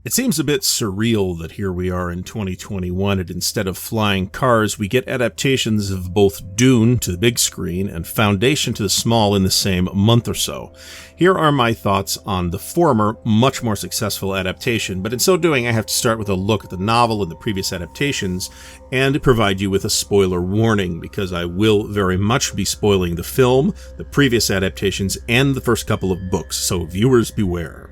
It seems a bit surreal that here we are in 2021 and instead of flying cars, we get adaptations of both Dune to the big screen and Foundation to the small in the same month or so. Here are my thoughts on the former, much more successful adaptation, but in so doing I have to start with a look at the novel and the previous adaptations and provide you with a spoiler warning because I will very much be spoiling the film, the previous adaptations, and the first couple of books, so viewers beware.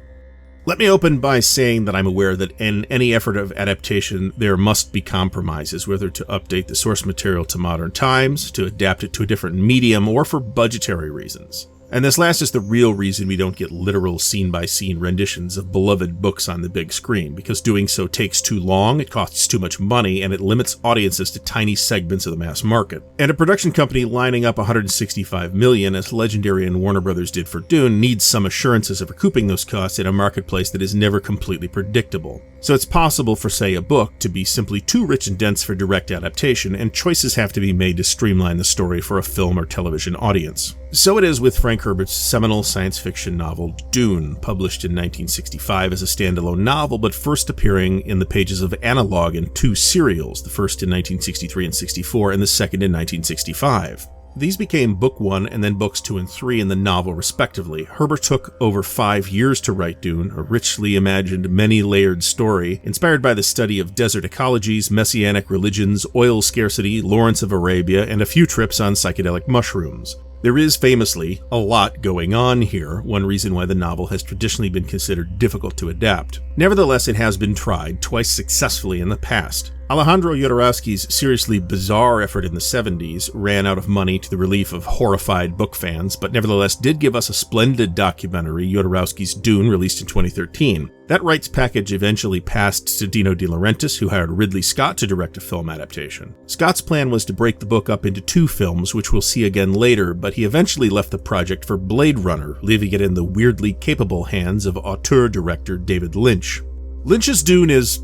Let me open by saying that I'm aware that in any effort of adaptation, there must be compromises, whether to update the source material to modern times, to adapt it to a different medium, or for budgetary reasons. And this last is the real reason we don't get literal scene-by-scene renditions of beloved books on the big screen, because doing so takes too long, it costs too much money, and it limits audiences to tiny segments of the mass market. And a production company lining up $165 million, as Legendary and Warner Brothers did for Dune, needs some assurances of recouping those costs in a marketplace that is never completely predictable. So it's possible for, say, a book to be simply too rich and dense for direct adaptation, and choices have to be made to streamline the story for a film or television audience. So it is with Frank Herbert's seminal science fiction novel Dune, published in 1965 as a standalone novel, but first appearing in the pages of Analog in two serials, the first in 1963 and 64, and the second in 1965. These became Book 1 and then Books 2 and 3 in the novel, respectively. Herbert took over 5 years to write Dune, a richly imagined, many-layered story, inspired by the study of desert ecologies, messianic religions, oil scarcity, Lawrence of Arabia, and a few trips on psychedelic mushrooms. There is, famously, a lot going on here, one reason why the novel has traditionally been considered difficult to adapt. Nevertheless, it has been tried, twice successfully in the past. Alejandro Jodorowsky's seriously bizarre effort in the 70s ran out of money to the relief of horrified book fans, but nevertheless did give us a splendid documentary, Jodorowsky's Dune, released in 2013. That rights package eventually passed to Dino De Laurentiis, who hired Ridley Scott to direct a film adaptation. Scott's plan was to break the book up into 2 films, which we'll see again later, but he eventually left the project for Blade Runner, leaving it in the weirdly capable hands of auteur-director David Lynch. Lynch's Dune is...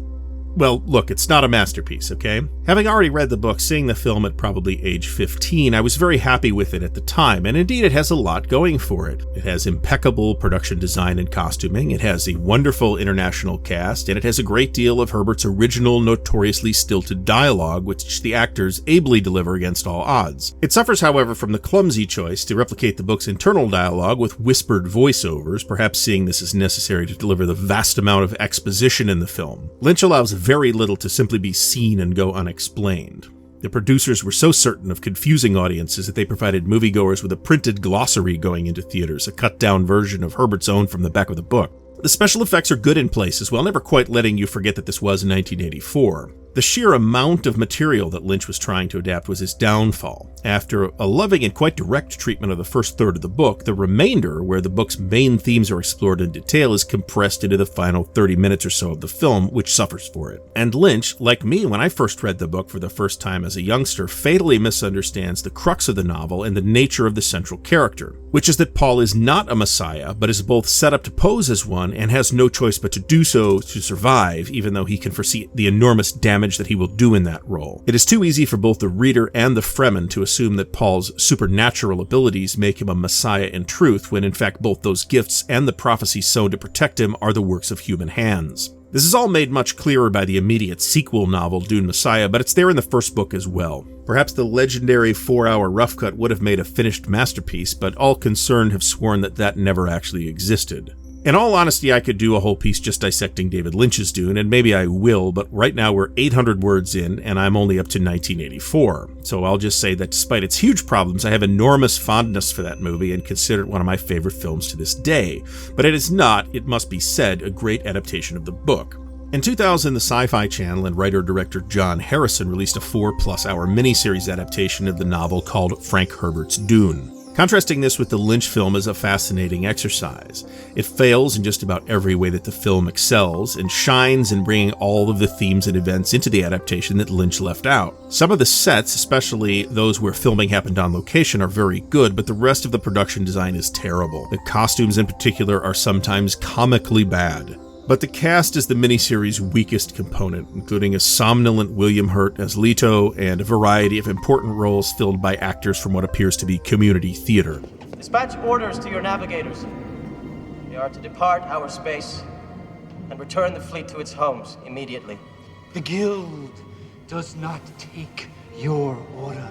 well, look, it's not a masterpiece, okay? Having already read the book, seeing the film at probably age 15, I was very happy with it at the time, and indeed it has a lot going for it. It has impeccable production design and costuming, it has a wonderful international cast, and it has a great deal of Herbert's original, notoriously stilted dialogue, which the actors ably deliver against all odds. It suffers, however, from the clumsy choice to replicate the book's internal dialogue with whispered voiceovers, perhaps seeing this as necessary to deliver the vast amount of exposition in the film. Lynch allows very little to simply be seen and go unexplained. The producers were so certain of confusing audiences that they provided moviegoers with a printed glossary going into theaters, a cut-down version of Herbert's own from the back of the book. The special effects are good in places, while never quite letting you forget that this was 1984. The sheer amount of material that Lynch was trying to adapt was his downfall. After a loving and quite direct treatment of the first third of the book, the remainder, where the book's main themes are explored in detail, is compressed into the final 30 minutes or so of the film, which suffers for it. And Lynch, like me when I first read the book for the first time as a youngster, fatally misunderstands the crux of the novel and the nature of the central character, which is that Paul is not a messiah, but is both set up to pose as one and has no choice but to do so to survive, even though he can foresee the enormous damage that he will do in that role. It is too easy for both the reader and the Fremen to assume that Paul's supernatural abilities make him a messiah in truth, when in fact both those gifts and the prophecies sown to protect him are the works of human hands. This is all made much clearer by the immediate sequel novel, Dune Messiah, but it's there in the first book as well. Perhaps the legendary 4-hour rough cut would have made a finished masterpiece, but all concerned have sworn that that never actually existed. In all honesty, I could do a whole piece just dissecting David Lynch's Dune, and maybe I will, but right now we're 800 words in, and I'm only up to 1984. So I'll just say that despite its huge problems, I have enormous fondness for that movie and consider it one of my favorite films to this day. But it is not, it must be said, a great adaptation of the book. In 2000, the Sci-Fi Channel and writer-director John Harrison released a 4+ hour miniseries adaptation of the novel called Frank Herbert's Dune. Contrasting this with the Lynch film is a fascinating exercise. It fails in just about every way that the film excels, and shines in bringing all of the themes and events into the adaptation that Lynch left out. Some of the sets, especially those where filming happened on location, are very good, but the rest of the production design is terrible. The costumes in particular are sometimes comically bad. But the cast is the miniseries' weakest component, including a somnolent William Hurt as Leto and a variety of important roles filled by actors from what appears to be community theater. Dispatch orders to your navigators. They are to depart our space and return the fleet to its homes immediately. The Guild does not take your orders.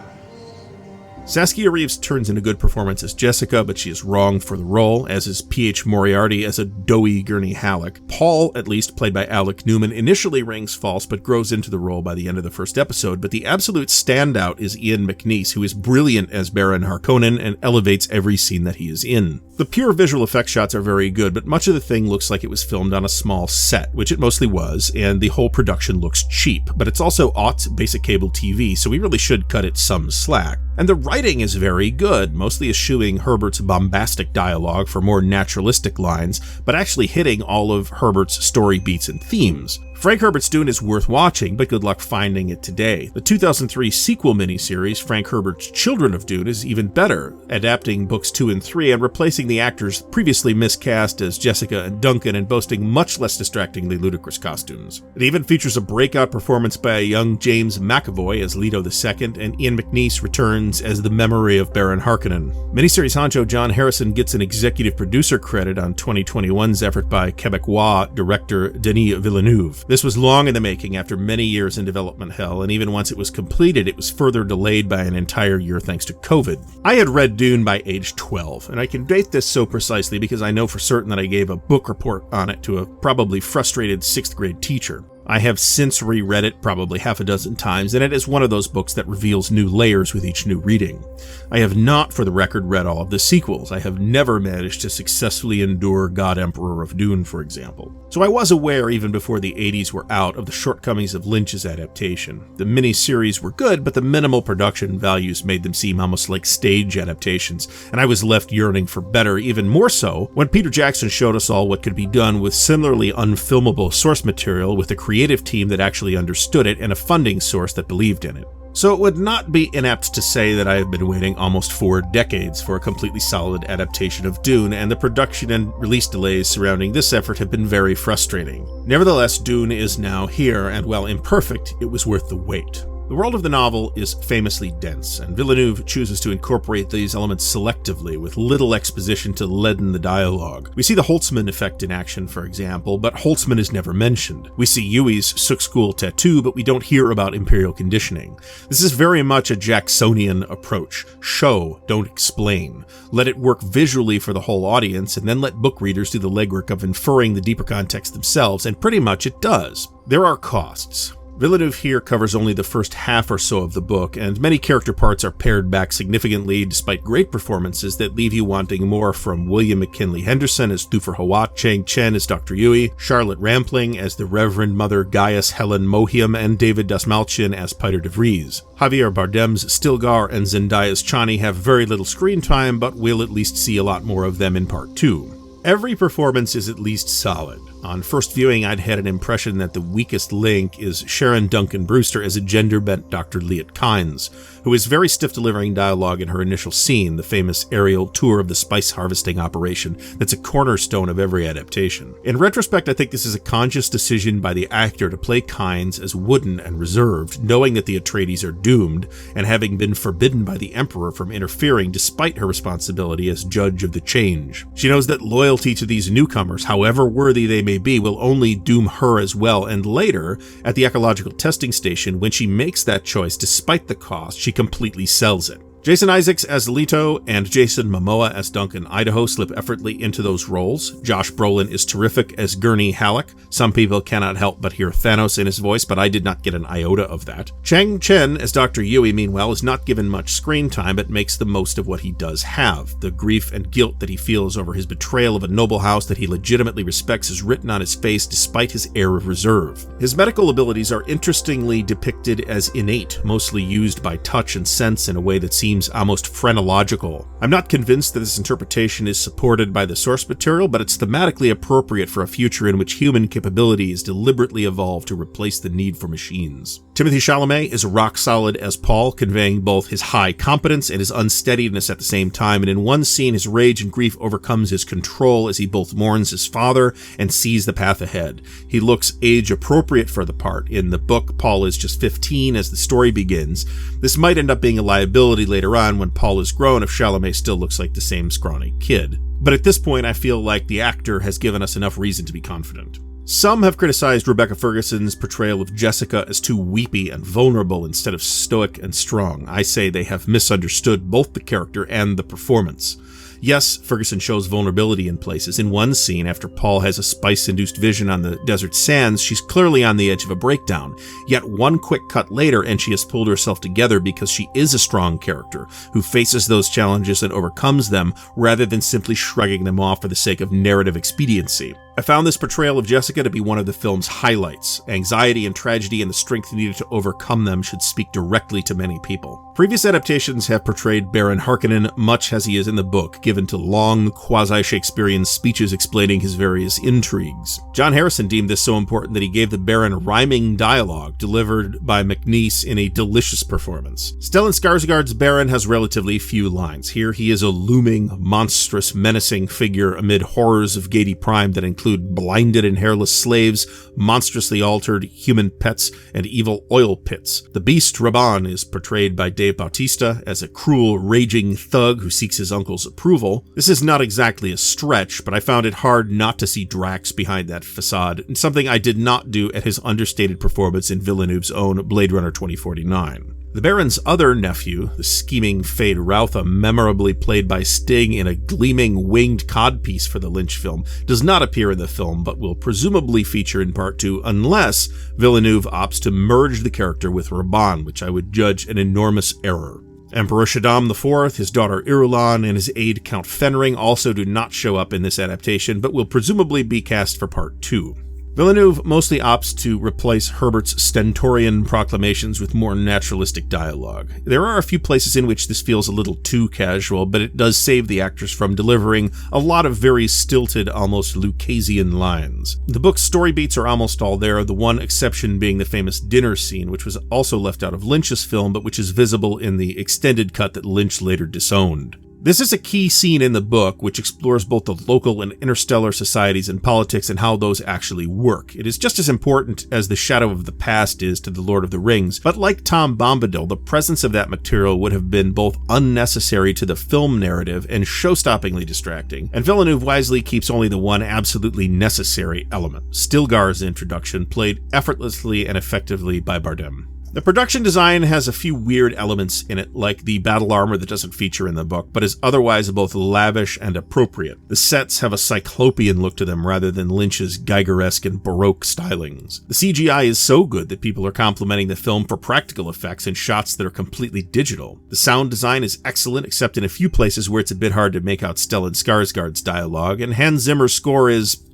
Saskia Reeves turns in a good performance as Jessica, but she is wrong for the role, as is P.H. Moriarty as a doughy Gurney Halleck. Paul, at least, played by Alec Newman, initially rings false, but grows into the role by the end of the first episode. But the absolute standout is Ian McNeice, who is brilliant as Baron Harkonnen and elevates every scene that he is in. The pure visual effects shots are very good, but much of the thing looks like it was filmed on a small set, which it mostly was, and the whole production looks cheap. But it's also aughts basic cable TV, so we really should cut it some slack. And the writing is very good, mostly eschewing Herbert's bombastic dialogue for more naturalistic lines, but actually hitting all of Herbert's story beats and themes. Frank Herbert's Dune is worth watching, but good luck finding it today. The 2003 sequel miniseries, Frank Herbert's Children of Dune, is even better, adapting books 2 and 3 and replacing the actors previously miscast as Jessica and Duncan and boasting much less distractingly ludicrous costumes. It even features a breakout performance by a young James McAvoy as Leto II, and Ian McNeice returns as the memory of Baron Harkonnen. Miniseries honcho John Harrison gets an executive producer credit on 2021's effort by Quebecois director Denis Villeneuve. This was long in the making after many years in development hell, and even once it was completed, it was further delayed by an entire year thanks to COVID. I had read Dune by age 12, and I can date this so precisely because I know for certain that I gave a book report on it to a probably frustrated 6th grade teacher. I have since reread it probably half a dozen times, and it is one of those books that reveals new layers with each new reading. I have not, for the record, read all of the sequels. I have never managed to successfully endure God Emperor of Dune, for example. So I was aware, even before the 80s were out, of the shortcomings of Lynch's adaptation. The mini-series were good, but the minimal production values made them seem almost like stage adaptations, and I was left yearning for better, even more so when Peter Jackson showed us all what could be done with similarly unfilmable source material with a creative team that actually understood it and a funding source that believed in it. So it would not be inapt to say that I have been waiting almost 4 decades for a completely solid adaptation of Dune, and the production and release delays surrounding this effort have been very frustrating. Nevertheless, Dune is now here, and while imperfect, it was worth the wait. The world of the novel is famously dense, and Villeneuve chooses to incorporate these elements selectively, with little exposition to leaden the dialogue. We see the Holtzman effect in action, for example, but Holtzman is never mentioned. We see Yui's Sook School tattoo, but we don't hear about Imperial conditioning. This is very much a Jacksonian approach. Show, don't explain. Let it work visually for the whole audience, and then let book readers do the legwork of inferring the deeper context themselves, and pretty much it does. There are costs. Villeneuve here covers only the first half or so of the book, and many character parts are pared back significantly despite great performances that leave you wanting more from William McKinley Henderson as Thufir Hawat, Chang Chen as Dr. Yui, Charlotte Rampling as the Reverend Mother Gaius Helen Mohiam, and David Dastmalchian as Piter de Vries. Javier Bardem's Stilgar and Zendaya's Chani have very little screen time, but we'll at least see a lot more of them in Part 2. Every performance is at least solid. On first viewing, I'd had an impression that the weakest link is Sharon Duncan Brewster as a gender-bent Dr. Liet Kynes, who is very stiff delivering dialogue in her initial scene, the famous aerial tour of the spice harvesting operation that's a cornerstone of every adaptation. In retrospect, I think this is a conscious decision by the actor to play Kynes as wooden and reserved, knowing that the Atreides are doomed, and having been forbidden by the Emperor from interfering despite her responsibility as judge of the change. She knows that loyalty to these newcomers, however worthy they may be, will only doom her as well, and later, at the ecological testing station, when she makes that choice despite the cost, she completely sells it. Jason Isaacs as Leto and Jason Momoa as Duncan Idaho slip effortlessly into those roles. Josh Brolin is terrific as Gurney Halleck. Some people cannot help but hear Thanos in his voice, but I did not get an iota of that. Chang Chen as Dr. Yui, meanwhile, is not given much screen time, but makes the most of what he does have. The grief and guilt that he feels over his betrayal of a noble house that he legitimately respects is written on his face despite his air of reserve. His medical abilities are interestingly depicted as innate, mostly used by touch and sense in a way that seems almost phrenological. I'm not convinced that this interpretation is supported by the source material, but it's thematically appropriate for a future in which human capability is deliberately evolved to replace the need for machines. Timothée Chalamet is rock solid as Paul, conveying both his high competence and his unsteadiness at the same time, and in one scene his rage and grief overcomes his control as he both mourns his father and sees the path ahead. He looks age appropriate for the part. In the book, Paul is just 15 as the story begins. This might end up being a liability later on when Paul is grown if Chalamet still looks like the same scrawny kid. But at this point, I feel like the actor has given us enough reason to be confident. Some have criticized Rebecca Ferguson's portrayal of Jessica as too weepy and vulnerable instead of stoic and strong. I say they have misunderstood both the character and the performance. Yes, Ferguson shows vulnerability in places. In one scene, after Paul has a spice-induced vision on the desert sands, she's clearly on the edge of a breakdown. Yet one quick cut later, and she has pulled herself together because she is a strong character who faces those challenges and overcomes them, rather than simply shrugging them off for the sake of narrative expediency. I found this portrayal of Jessica to be one of the film's highlights. Anxiety and tragedy and the strength needed to overcome them should speak directly to many people. Previous adaptations have portrayed Baron Harkonnen much as he is in the book, given to long, quasi-Shakespearean speeches explaining his various intrigues. John Harrison deemed this so important that he gave the Baron rhyming dialogue, delivered by McNeice in a delicious performance. Stellan Skarsgård's Baron has relatively few lines. Here he is a looming, monstrous, menacing figure amid horrors of Gedi Prime that include blinded and hairless slaves, monstrously altered human pets, and evil oil pits. The beast Raban is portrayed by Dave Bautista as a cruel, raging thug who seeks his uncle's approval. This is not exactly a stretch, but I found it hard not to see Drax behind that facade, and something I did not do at his understated performance in Villeneuve's own Blade Runner 2049. The Baron's other nephew, the scheming Fade Routha, memorably played by Sting in a gleaming winged codpiece for the Lynch film, does not appear in the film but will presumably feature in Part 2 unless Villeneuve opts to merge the character with Raban, which I would judge an enormous error. Emperor Shaddam IV, his daughter Irulan, and his aide Count Fenring also do not show up in this adaptation but will presumably be cast for Part 2. Villeneuve mostly opts to replace Herbert's stentorian proclamations with more naturalistic dialogue. There are a few places in which this feels a little too casual, but it does save the actors from delivering a lot of very stilted, almost Lucasian lines. The book's story beats are almost all there, the one exception being the famous dinner scene, which was also left out of Lynch's film, but which is visible in the extended cut that Lynch later disowned. This is a key scene in the book, which explores both the local and interstellar societies and politics and how those actually work. It is just as important as the shadow of the past is to the Lord of the Rings, but like Tom Bombadil, the presence of that material would have been both unnecessary to the film narrative and show-stoppingly distracting, and Villeneuve wisely keeps only the one absolutely necessary element, Stilgar's introduction, played effortlessly and effectively by Bardem. The production design has a few weird elements in it, like the battle armor that doesn't feature in the book, but is otherwise both lavish and appropriate. The sets have a cyclopean look to them rather than Lynch's Geigeresque and Baroque stylings. The CGI is so good that people are complimenting the film for practical effects and shots that are completely digital. The sound design is excellent, except in a few places where it's a bit hard to make out Stellan Skarsgård's dialogue, and Hans Zimmer's score is...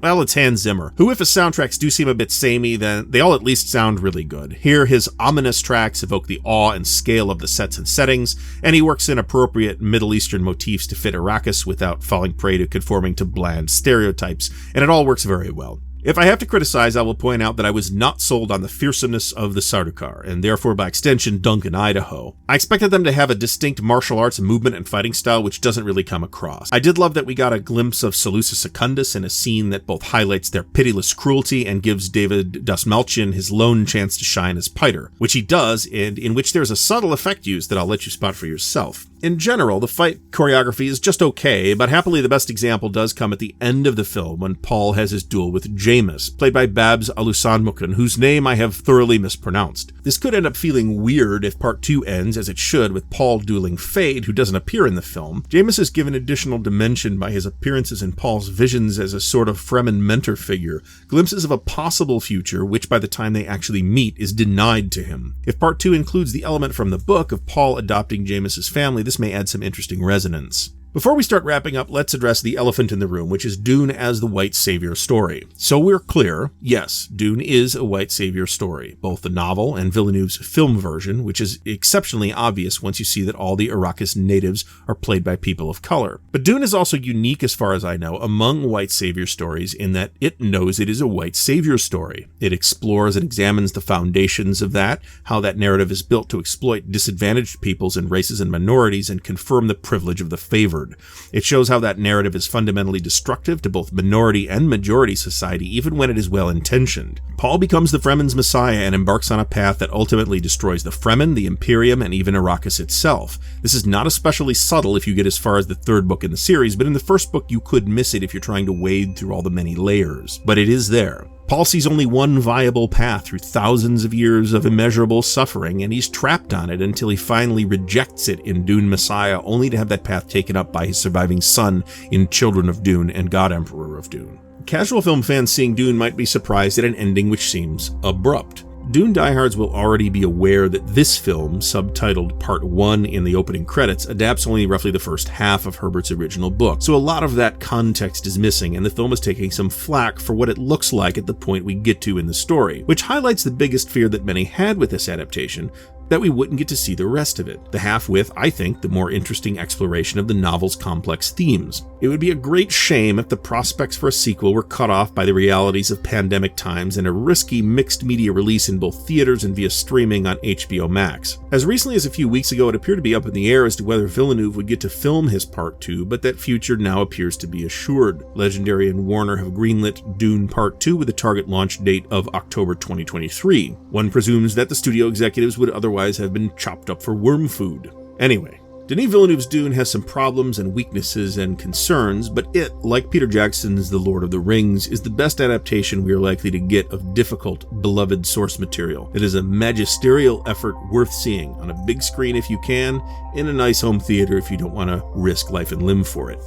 well, it's Hans Zimmer, who if his soundtracks do seem a bit samey, then they all at least sound really good. Here, his ominous tracks evoke the awe and scale of the sets and settings, and he works in appropriate Middle Eastern motifs to fit Arrakis without falling prey to conforming to bland stereotypes, and it all works very well. If I have to criticize, I will point out that I was not sold on the fearsomeness of the Sardaukar, and therefore by extension Duncan, Idaho. I expected them to have a distinct martial arts movement and fighting style which doesn't really come across. I did love that we got a glimpse of Seleucus Secundus in a scene that both highlights their pitiless cruelty and gives David Dastmalchian his lone chance to shine as Piter, which he does, and in which there's a subtle effect used that I'll let you spot for yourself. In general, the fight choreography is just okay, but happily the best example does come at the end of the film when Paul has his duel with Jamis, played by Babs Alusanmukden, whose name I have thoroughly mispronounced. This could end up feeling weird if Part 2 ends as it should, with Paul dueling Fade, who doesn't appear in the film. Jamis is given additional dimension by his appearances in Paul's visions as a sort of Fremen mentor figure, glimpses of a possible future which by the time they actually meet is denied to him. If Part 2 includes the element from the book of Paul adopting Jamis's family, this may add some interesting resonance. Before we start wrapping up, let's address the elephant in the room, which is Dune as the white savior story. So we're clear, yes, Dune is a white savior story, both the novel and Villeneuve's film version, which is exceptionally obvious once you see that all the Arrakis natives are played by people of color. But Dune is also unique, as far as I know, among white savior stories in that it knows it is a white savior story. It explores and examines the foundations of that, how that narrative is built to exploit disadvantaged peoples and races and minorities and confirm the privilege of the favored. word. It shows how that narrative is fundamentally destructive to both minority and majority society, even when it is well-intentioned. Paul becomes the Fremen's messiah and embarks on a path that ultimately destroys the Fremen, the Imperium, and even Arrakis itself. This is not especially subtle if you get as far as the third book in the series, but in the first book you could miss it if you're trying to wade through all the many layers. But it is there. Paul sees only one viable path through thousands of years of immeasurable suffering, and he's trapped on it until he finally rejects it in Dune Messiah, only to have that path taken up by his surviving son in Children of Dune and God Emperor of Dune. Casual film fans seeing Dune might be surprised at an ending which seems abrupt. Dune diehards will already be aware that this film, subtitled Part 1 in the opening credits, adapts only roughly the first half of Herbert's original book, so a lot of that context is missing, and the film is taking some flack for what it looks like at the point we get to in the story, which highlights the biggest fear that many had with this adaptation, that we wouldn't get to see the rest of it. The half with, I think, the more interesting exploration of the novel's complex themes. It would be a great shame if the prospects for a sequel were cut off by the realities of pandemic times and a risky mixed media release in both theaters and via streaming on HBO Max. As recently as a few weeks ago, it appeared to be up in the air as to whether Villeneuve would get to film his Part 2, but that future now appears to be assured. Legendary and Warner have greenlit Dune Part 2 with a target launch date of October 2023. One presumes that the studio executives would otherwise have been chopped up for worm food. Anyway, Denis Villeneuve's Dune has some problems and weaknesses and concerns, but it, like Peter Jackson's The Lord of the Rings, is the best adaptation we are likely to get of difficult, beloved source material. It is a magisterial effort worth seeing on a big screen if you can, in a nice home theater if you don't want to risk life and limb for it.